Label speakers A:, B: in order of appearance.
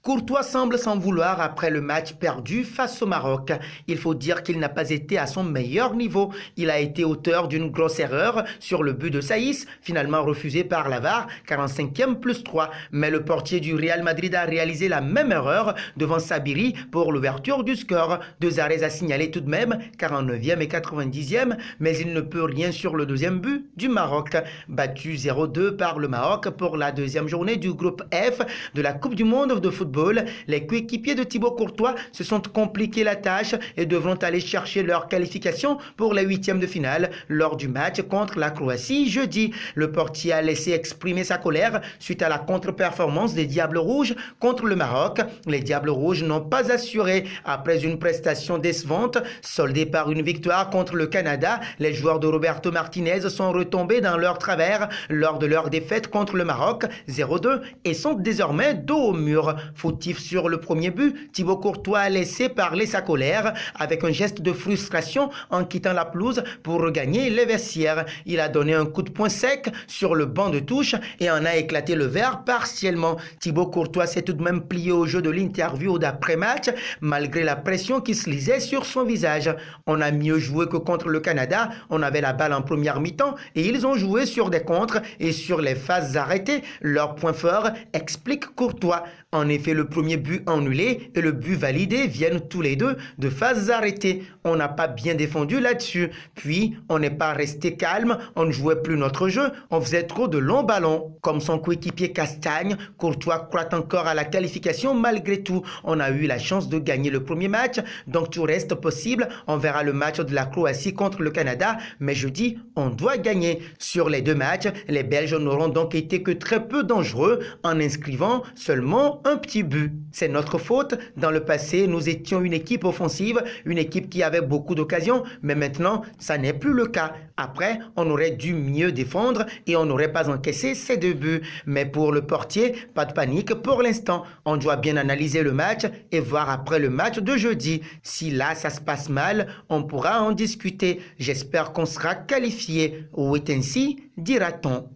A: Courtois semble s'en vouloir après le match perdu face au Maroc. Il faut dire qu'il n'a pas été à son meilleur niveau. Il a été auteur d'une grosse erreur sur le but de Saïs, finalement refusé par la VAR, 45e plus 3. Mais le portier du Real Madrid a réalisé la même erreur devant Sabiri pour l'ouverture du score. 2 arrêts à signaler tout de même, 49e et 90e, mais il ne peut rien sur le deuxième but du Maroc. Battu 0-2 par le Maroc pour la deuxième journée du groupe F de la Coupe du Monde de football, les coéquipiers de Thibaut Courtois se sont compliqué la tâche et devront aller chercher leur qualification pour les huitièmes de finale lors du match contre la Croatie jeudi. Le portier a laissé exprimer sa colère suite à la contre-performance des Diables Rouges contre le Maroc. Les Diables Rouges n'ont pas assuré après une prestation décevante soldée par une victoire contre le Canada. Les joueurs de Roberto Martinez sont retombés dans leur travers lors de leur défaite contre le Maroc 0-2 et sont désormais dos au mur. Fautif sur le premier but, Thibaut Courtois a laissé parler sa colère avec un geste de frustration en quittant la pelouse pour regagner les vestiaires. Il a donné un coup de poing sec sur le banc de touche et en a éclaté le verre partiellement. Thibaut Courtois s'est tout de même plié au jeu de l'interview d'après-match malgré la pression qui se lisait sur son visage. On a mieux joué que contre le Canada, on avait la balle en première mi-temps et ils ont joué sur des contres et sur les phases arrêtées. Leur point fort, explique Courtois. En effet, le premier but annulé et le but validé viennent tous les deux de phases arrêtées. On n'a pas bien défendu là-dessus. Puis, on n'est pas resté calme, on ne jouait plus notre jeu, on faisait trop de longs ballons. Comme son coéquipier Castagne, Courtois croit encore à la qualification malgré tout. On a eu la chance de gagner le premier match, donc tout reste possible. On verra le match de la Croatie contre le Canada, mais jeudi, on doit gagner. Sur les 2 matchs, les Belges n'auront donc été que très peu dangereux en inscrivant seulement un petit but. C'est notre faute. Dans le passé, nous étions une équipe offensive, une équipe qui avait beaucoup d'occasions, mais maintenant, ça n'est plus le cas. Après, on aurait dû mieux défendre et on n'aurait pas encaissé ces 2 buts. Mais pour le portier, pas de panique pour l'instant. On doit bien analyser le match et voir après le match de jeudi. Si là, ça se passe mal, on pourra en discuter. J'espère qu'on sera qualifié. Wait and see, dira-t-on.